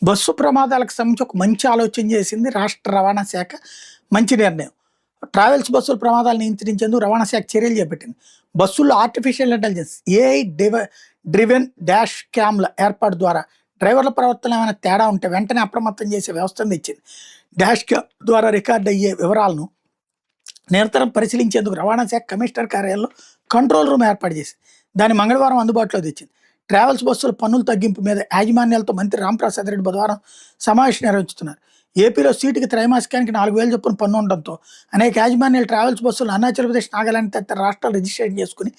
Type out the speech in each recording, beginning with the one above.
Bus ప్రమాదాలకు సంబంధించి ఒక మంచి ఆలోచన చేసింది రాష్ట్ర రవాణా శాఖ. మంచి నిర్ణయం. ట్రావెల్స్ బస్సుల ప్రమాదాలు నియంత్రించేందుకు రవాణా శాఖ చర్యలు చేపట్టింది. బస్సుల్లో artificial intelligence AI driven dash క్యామ్ల ఏర్పాటు ద్వారా డ్రైవర్ల ప్రవర్తన ఏమైనా తేడా ఉంటే వెంటనే అప్రమత్తం చేసే వ్యవస్థను తెచ్చింది. డాష్ క్యామ్ ద్వారా రికార్డ్ అయ్యే వివరాలను నిరంతరం పరిశీలించేందుకు రవాణా శాఖ కమిషనర్ కార్యాలయంలో కంట్రోల్ రూమ్ ఏర్పాటు చేసింది. దాన్ని మంగళవారం అందుబాటులో తెచ్చింది. ట్రావెల్స్ బస్సుల పన్నుల తగ్గింపు మీద యాజమాన్యాలతో మంత్రి రాంప్రసాద్ రెడ్డి బుధవారం సమావేశం నిర్వహిస్తున్నారు. ఏపీలో సీటుకి త్రైమాసికానికి 4,000 చొప్పున పన్ను ఉండడంతో అనేక యాజమాన్యాలు ట్రావెల్స్ బస్సులు అరుణాచల్ ప్రదేశ్, నాగాలాండ్ తదితర రాష్ట్రాలు రిజిస్ట్రేషన్ చేసుకుని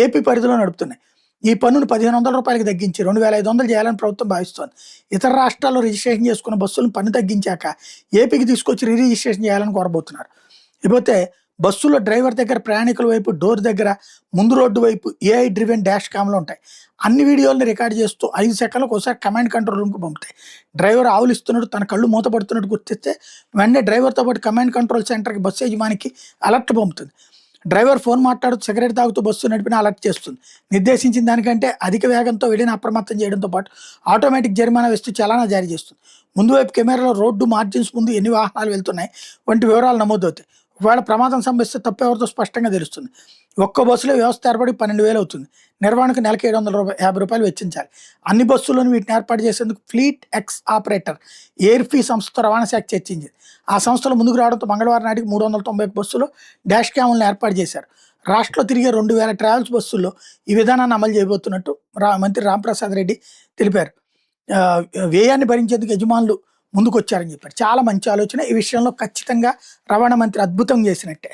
ఏపీ పరిధిలో నడుపుతున్నాయి. ఈ పన్నును రూ. 1,500 తగ్గించి 2,500 చేయాలని ప్రభుత్వం భావిస్తోంది. ఇతర రాష్ట్రాల్లో రిజిస్ట్రేషన్ చేసుకున్న బస్సులను పన్ను తగ్గించాక ఏపీకి తీసుకొచ్చి రిజిస్ట్రేషన్ చేయాలని కోరబోతున్నారు. ఇకపోతే బస్సులో డ్రైవర్ దగ్గర, ప్రయాణికుల వైపు డోర్ దగ్గర, ముందు రోడ్డు వైపు ఏఐ డ్రివెన్ డాష్ క్యామ్లు ఉంటాయి. అన్ని వీడియోలను రికార్డ్ చేస్తూ 5 సెకండ్లకు ఒకసారి కమాండ్ కంట్రోల్ రూమ్కి పంపుతాయి. డ్రైవర్ ఆవులిస్తున్నట్టు, తన కళ్ళు మూతపడుతున్నట్టు గుర్తిస్తే వెంటనే డ్రైవర్తో పాటు కమాండ్ కంట్రోల్ సెంటర్కి బస్సు యజమానికి అలర్ట్ పంపుతుంది. డ్రైవర్ ఫోన్ మాట్లాడుతూ సిగరెట్ తాగుతూ బస్సు నడిపిన అలర్ట్ చేస్తుంది. నిర్దేశించిన దానికంటే అధిక వేగంతో వెళ్ళిన అప్రమత్తం చేయడంతో పాటు ఆటోమేటిక్ జరిమానా వేస్తూ చలానా జారీ చేస్తుంది. ముందు వైపు కెమెరాలో రోడ్డు మార్జిన్స్ ముందు ఎన్ని వాహనాలు వెళ్తున్నాయి వంటి వివరాలు నమోదవుతాయి. ఒకవేళ ప్రమాదం సంభవిస్తే తప్పెవరితో స్పష్టంగా తెలుస్తుంది. ఒక్క బస్సులో వ్యవస్థ ఏర్పడి 12,000 అవుతుంది. నిర్వహణకు నెలకు రూ. 750 వెచ్చించాలి. అన్ని బస్సులను వీటిని ఏర్పాటు చేసేందుకు fleet X operator air fee సంస్థతో రవాణా శాఖ చర్చించింది. ఆ సంస్థలు ముందుకు రావడంతో మంగళవారం నాటికి 391 బస్సులు డాష్ క్యామ్లను ఏర్పాటు చేశారు. రాష్ట్రంలో తిరిగే 2,000 ట్రావెల్స్ బస్సుల్లో ఈ విధానాన్ని అమలు చేయబోతున్నట్టు మంత్రి రాంప్రసాద్ రెడ్డి తెలిపారు. వ్యయాన్ని భరించేందుకు యజమానులు ముందుకొచ్చారని చెప్పారు. చాలా మంచి ఆలోచన. ఈ విషయంలో ఖచ్చితంగా రవాణా మంత్రి అద్భుతం చేసినట్టే.